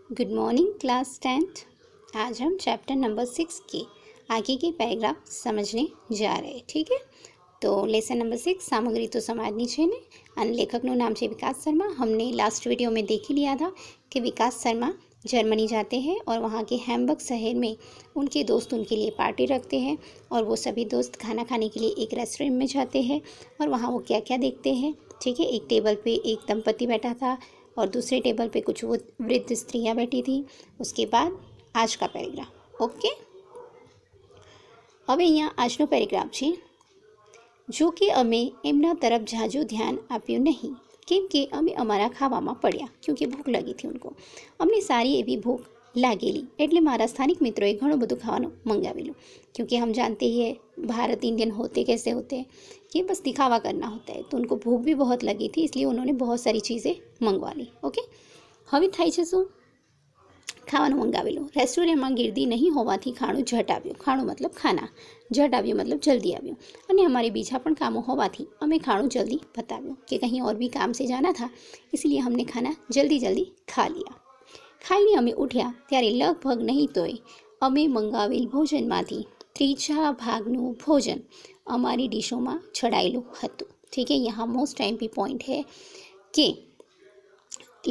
Good morning class 10th। आज हम chapter number 6 के आगे के पैराग्राफ समझने जा रहे हैं। ठीक है, तो लेसन नंबर 6 सामग्री तो समाजनी છે ને અને લેખકનું નામ છે विकास शर्मा। हमने लास्ट वीडियो में देख ही लिया था कि विकास शर्मा जर्मनी जाते हैं और वहाँ के हैम्बर्ग शहर में उनके दोस्त उनके लिए पार्टी रखते हैं और वो सभी दोस्त खाना खाने के लिए एक रेस्टोरेंट में जाते हैं और वहाँ वो क्या क्या देखते हैं। ठीक है, एक टेबल पे एक दंपति बैठा था और दूसरे टेबल पे कुछ वो वृद्ध स्त्रियाँ बैठी थी। उसके बाद आज का पैराग्राफ। ओके, હવે અહીંયા આજનો પેરેગ્રાફ છે। જો કે અમે એમના તરફ ઝાઝું ध्यान આપ્યું નહીં, કેમ કે અમે અમારા ખાવામાં પડ્યા, क्योंकि भूख लगी थी उनको। અમને સારી એવી ભૂખ लागेली એટલે મારા સ્થાનિક મિત્રોએ ઘણું બધું ખાવાનું મંગાવેલું, क्योंकि हम जानते ही है भारत इंडियन होते कैसे होते हैं कि बस दिखावा करना होता है। तो उनको भूख भी बहुत लगी थी, इसलिए उन्होंने बहुत सारी चीज़ें मंगवा ली। ओके, હવે થાય છે શું? ખાવાનું મંગાવેલું। રેસ્ટોરન્ટમાં ગીર્દી નહીં હોવાથી ખાણું ઝટ આવ્યું। ખાણું મતલબ ખાના, ઝટ આવ્યું मतलब जल्दी આવ્યું। અને અમારે બીજા પણ કામો હોવાથી અમે ખાણું જલ્દી પતાવ્યું कि कहीं और भी काम से जाना था, इसलिए हमने खाना जल्दी जल्दी खा लिया। खाઈને અમે ઉઠ્યા ત્યારે લગભગ નહીં તોય અમે મંગાવેલ ભોજનમાંથી ત્રીજા ભાગનું ભોજન અમારી ડીશોમાં છડાયેલું હતું। ठीक है, यहाँ मोस्ट एम्पी पॉइंट है कि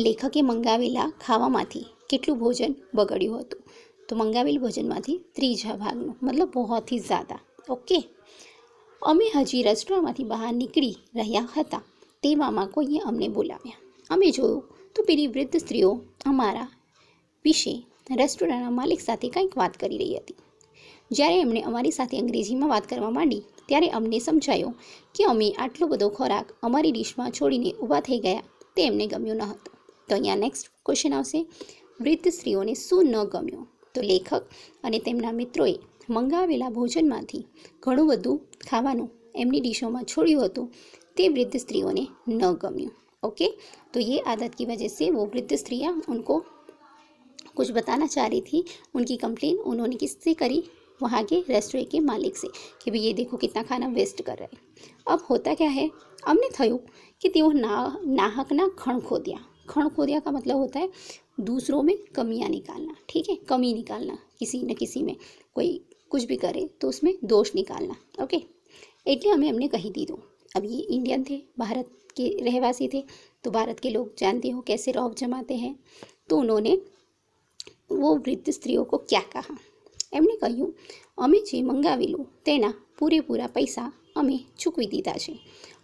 લેખકે મંગાવેલા ખાવામાંથી કેટલું ભોજન બગડ્યું હતું। તો મંગાવેલ ભોજનમાંથી ત્રીજા ભાગનું मतलब बहुत ही ज़्यादा। ओके, અમે હજી રેસ્ટોરન્ટમાંથી બહાર નીકળી રહ્યા હતા તેવામાં કોઈએ અમને બોલાવ્યા। અમે જોયું તો પેલી વૃદ્ધ સ્ત્રીઓ અમારા વિશે રેસ્ટોરન્ટના માલિક સાથે કંઈક વાત કરી રહી હતી। જ્યારે એમણે અમારી સાથે અંગ્રેજીમાં વાત કરવા માંડી ત્યારે અમને સમજાયો કે અમે આટલો બધો ખોરાક અમારી ડીશમાં છોડીને ઊભા થઈ ગયા તે એમને ગમ્યું ન હતું। તો અહીંયા નેક્સ્ટ ક્વેશ્ચન આવશે, વૃદ્ધ સ્ત્રીઓને શું ન ગમ્યું? તો લેખક અને તેમના મિત્રોએ મંગાવેલા ભોજનમાંથી ઘણું બધું ખાવાનું એમની ડીશોમાં છોડ્યું હતું તે વૃદ્ધ સ્ત્રીઓને ન ગમ્યું। ओके, तो ये आदत की वजह से वो वृद्ध स्त्रियाँ उनको कुछ बताना चाह रही थी। उनकी कंप्लेन उन्होंने किससे करी? वहाँ के रेस्टोरेंट के मालिक से कि भाई ये देखो कितना खाना वेस्ट कर रहे हैं। अब होता क्या है, अमने थયું कि તેઓ નાહકના ખણ ખોદ્યા। खण खोदिया का मतलब होता है दूसरों में कमियां निकालना। ठीक है, कमी निकालना, किसी न किसी में कोई कुछ भी करे तो उसमें दोष निकालना। ओके, એટલે हमें हमने कही दी दो। अब ये इंडियन थे, भारत के रहवासी थे, तो भारत के लोग जानते हो कैसे रौब जमाते हैं। तो उन्होंने वो वृद्ध स्त्रियों को क्या कहा? એમણે કહ્યું અમે જે મંગાવેલું તેના પૂરેપૂરા પૈસા અમે ચૂકવી દીધા છે।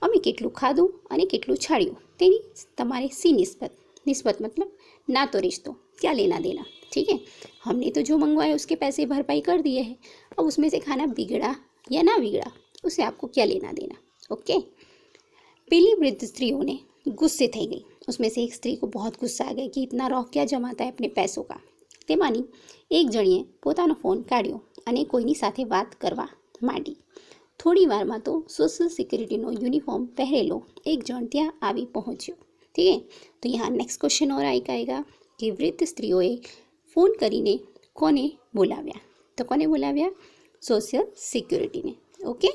અમે કેટલું ખાધું અને કેટલું છાડ્યું તેની તમારે सी निस्बत, निस्बत मतलब ना तो रिश्तो, क्या लेना देना। ठीक है, हमने तो जो मंगवाया उसके पैसे भरपाई कर दिए हैं, अब उसमें से खाना बिगड़ा या ना बिगड़ा उससे आपको क्या लेना देना। ओके, पहली वृद्ध स्त्रियों ने गुस्से થઈ गई। उसमें से एक स्त्री को बहुत गुस्सा आ गया कि इतना रौब क्या जमाता है अपने पैसों का। તેમાંની એક જણીએ પોતાનો ફોન કાઢ્યો અને કોઈની સાથે વાત કરવા માંડી। થોડી વારમાં તો સોશિયલ સિક્યુરિટીનો યુનિફોર્મ પહેરેલો એક જણ ત્યાં આવી પહોંચ્યો। ठीक है, तो यहाँ नेक्स्ट क्वेश्चन और आएगा कि वृद्ध स्त्रीओए फोन करीने कोने बोलाव्या? तो कोने बोलाव्या? सोशियल सिक्युरिटी ने। ओके,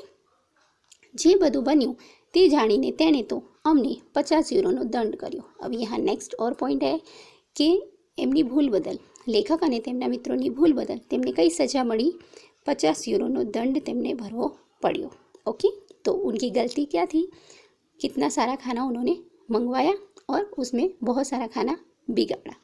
जे बधु बन्यु ते जाणीने तेणे तो अमने 50 यूरोनो दंड कर्यो। अब यहाँ नेक्स्ट और पॉइंट है कि एमनी भूल बदल, लेखक अने तेमना मित्रोनी भूल बदल तेमने कई सजा मળી? 50 यूरोनो दंड तेमने भरवो पड्यो। ओके, तो उनकी गलती क्या थी? कितना सारा खाना उन्होंने मंगवाया और उसमें बहुत सारा खाना बिगाड़ा,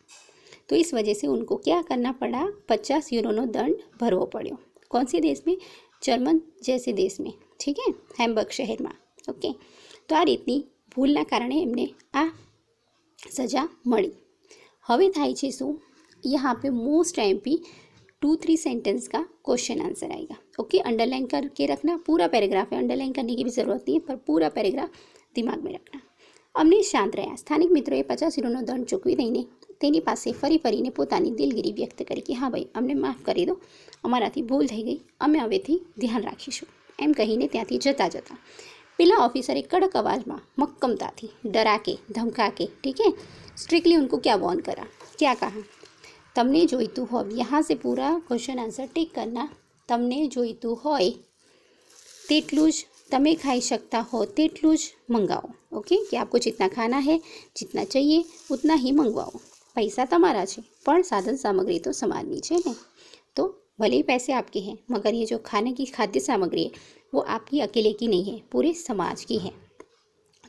तो इस वजह से उनको क्या करना पड़ा? 50 यूरोनो दंड भरवो पड़ो। कौन से देश में? जर्मन जैसे देश में। ठीक है, हैम्बर्ग शहर में। ओके, तो आ रीतनी भूलना कारणे एमने आ सजा मળી। હવે થાય છે શું? यहाँ पे मोस्ट एमपी 2-3 सेंटेंस का क्वेश्चन आंसर आएगा। ओके, अंडरलाइन करके रखना, पूरा पैराग्राफ है, अंडरलाइन करने की भी ज़रूरत नहीं है, पर पूरा पैराग्राफ दिमाग में रखना। अमने शांत રહ્યા। સ્થાનિક મિત્રોએ 50 યુરોનો દંડ ચૂકવી દઈને તેની પાસે ફરી ફરીને પોતાની દિલગીરી વ્યક્ત કરી કે હા ભાઈ અમને માફ કરી દો, અમારાથી ભૂલ થઈ ગઈ, અમે હવેથી ધ્યાન રાખીશું, એમ કહીને ત્યાંથી જતા જતા પેલા ऑफिसरे कड़क अवाज़ में मक्कमता थी डरा के धमका के, ठीक है, स्ट्रिक्टली उनको क्या वॉर्न करा, क्या कहा? तमने जोईतु हो, यहाँ से पूरा क्वेश्चन आंसर टिक करना। तमने जोईतु होय तेटलू ज तमे खाई सकता हो तेटलू ज मंगाओ। ओके, कि आपको जितना खाना है, जितना चाहिए उतना ही मंगवाओ। પૈસા તમારા છે પણ સાધન सामग्री तो समाजनी છે ને। तो भले ही पैसे आपके हैं मगर ये जो खाने की खाद्य सामग्री है वो आपकी अकेले की नहीं है, पूरे समाज की है।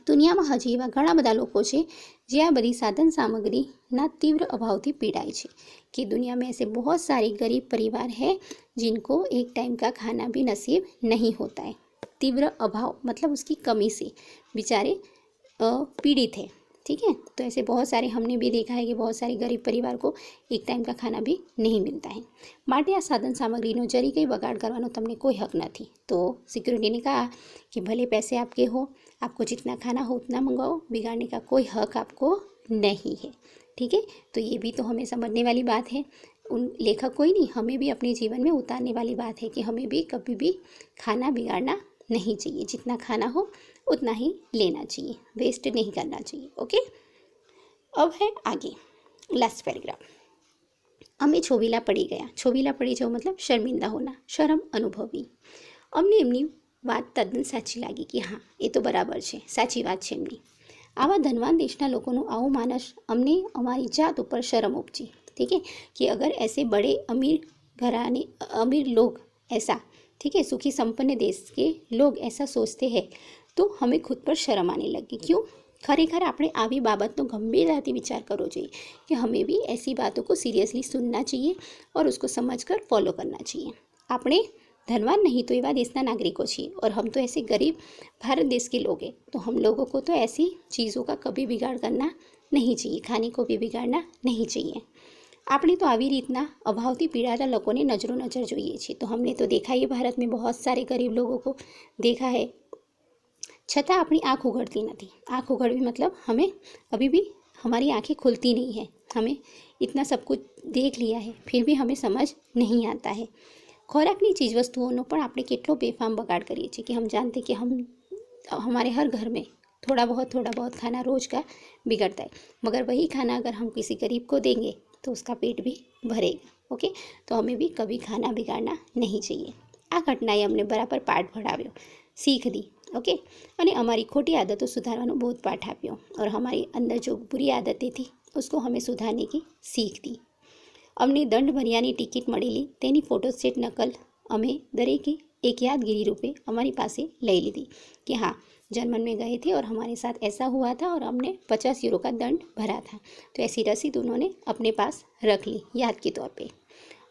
દુનિયામાં હજી એવા ઘણા બધા લોકો છે જે આ બધી સાધન सामग्रीના तीव्र अभावથી पीड़ाए છે कि दुनिया में ऐसे बहुत सारे गरीब परिवार हैं जिनको एक टाइम का खाना भी नसीब नहीं होता है। तीव्र अभाव मतलब उसकी कमी से बेचारे पीड़ित है। ठीक है, तो ऐसे बहुत सारे हमने भी देखा है कि बहुत सारे गरीब परिवार को एक टाइम का खाना भी नहीं मिलता है। માટે આ સાધન સામગ્રીનો જરી કંઈ બગાડ કરવાનો તમને કોઈ હક નથી। तो सिक्योरिटी ने कहा कि भले पैसे आपके हो, आपको जितना खाना हो उतना मंगाओ, बिगाड़ने का कोई हक आपको नहीं है। ठीक है, तो ये भी तो हमें समझने वाली बात है। उन लेखक कोई नहीं, हमें भी अपने जीवन में उतारने वाली बात है कि हमें भी कभी भी खाना बिगाड़ना नहीं चाहिए। जितना खाना हो उतना ही लेना चाहिए, वेस्ट नहीं करना चाहिए। ओके, अब है आगे लास्ट पैराग्राफ। અમે છોવીલા પડી ગયા। છોવીલા પડી જવું मतलब शर्मिंदा होना, शर्म अनुभवी। અમને એમની વાત તદ્દન સાચી લાગી કે હા એ તો બરાબર છે, સાચી વાત છે એમની। આવા ધનવાન દેશના લોકોનું આવું માનસ અમને અમારી જાત ઉપર શરમ ઉપજી। ठीक है, कि अगर ऐसे बड़े अमीर घराने अमीर लोग ऐसा, ठीक है, सुखी संपन्न देश के लोग ऐसा सोचते हैं तो हमें खुद पर शर्म आने लगी। क्यों? खरेखर આપણે આવી બાબતનો ગંભીરતાથી વિચાર કરવો જોઈએ कि हमें भी ऐसी बातों को सीरियसली सुनना चाहिए और उसको समझकर फॉलो करना चाहिए। આપણે धनवान नहीं तो एवं देश नागरिकों છીએ और हम तो ऐसे गरीब भारत देश के लोग हैं, तो हम लोगों को तो ऐसी चीज़ों का कभी बिगाड़ करना नहीं चाहिए, खाने को भी बिगाड़ना नहीं चाहिए। આપણે तो આવી રીતના અભાવથી પીડાતા લોકોને નજરો નજર જોઈએ છીએ। तो हमने तो देखा ही भारत में बहुत सारे गरीब लोगों को देखा है, छતાં अपनी आँख उघड़ती नहीं। आँख उघड़वी मतलब हमें अभी भी हमारी आँखें खुलती नहीं है। हमें इतना सब कुछ देख लिया है फिर भी हमें समझ नहीं आता है। ખોરાકની ચીજવસ્તુઓનો પણ આપણે કેટલો બેફામ બગાડ કરીએ છીએ कि हम जानते कि हम हमारे हर घर में थोड़ा बहुत खाना रोज़ का बिगड़ता है, मगर वही खाना अगर हम किसी गरीब को देंगे तो उसका पेट भी भरेगा। ओके, तो हमें भी कभी खाना बिगाड़ना नहीं चाहिए। આ ઘટનાએ અમને બરાબર પાઠ ભણાવ્યો, सीख दी। ओके, અને અમારી ખોટી આદતો સુધારવાનો બોધ પાઠ આપ્યો और हमारी अंदर जो बुरी आदतें थी उसको हमें सुधारने की सीख दी। अमने दंड भर्यानी टिकિટ મળેલી તેની ફોટોસ્ટેટ નકલ અમે દરેકે एक यादगिरी रूपे हमारी पासे ले ली थी कि हाँ जर्मन में गए थे और हमारे साथ ऐसा हुआ था और हमने 50 यूरो का दंड भरा था। तो ऐसी रसीद उन्होंने अपने पास रख ली याद के तौर पे।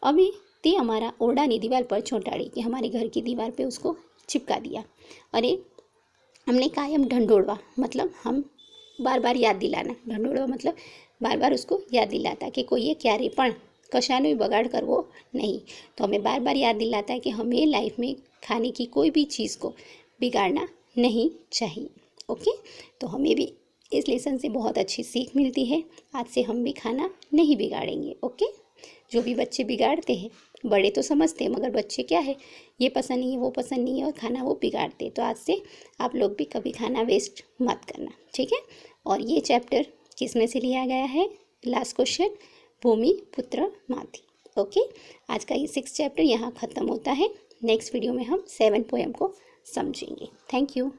अभी ते हमारा ओरडानी दीवार पर छोटाड़ी कि हमारे घर की दीवार पे उसको चिपका दिया। अरे हमने कायम ढंढोड़वा मतलब हम बार बार याद दिलाना, ढंढोड़वा मतलब बार बार उसको याद दिलाता कि कोई क्यारे पण कशानो बगाड़ करवो नहीं। तो हमें बार बार याद दिलाता है कि हमें लाइफ में खाने की कोई भी चीज़ को बिगाड़ना नहीं चाहिए। ओके, तो हमें भी इस लेसन से बहुत अच्छी सीख मिलती है। आज से हम भी खाना नहीं बिगाड़ेंगे। ओके, जो भी बच्चे बिगाड़ते हैं, बड़े तो समझते हैं मगर बच्चे क्या है, ये पसंद नहीं है वो पसंद नहीं है और खाना वो बिगाड़ते। तो आज से आप लोग भी कभी खाना वेस्ट मत करना। ठीक है, और ये चैप्टर किस में से लिया गया है? लास्ट क्वेश्चन, भूमि पुत्र माथी। ओके, आज का ये 6 चैप्टर यहाँ ख़त्म होता है। नेक्स्ट वीडियो में हम 7 पोएम को समझेंगे। Thank you.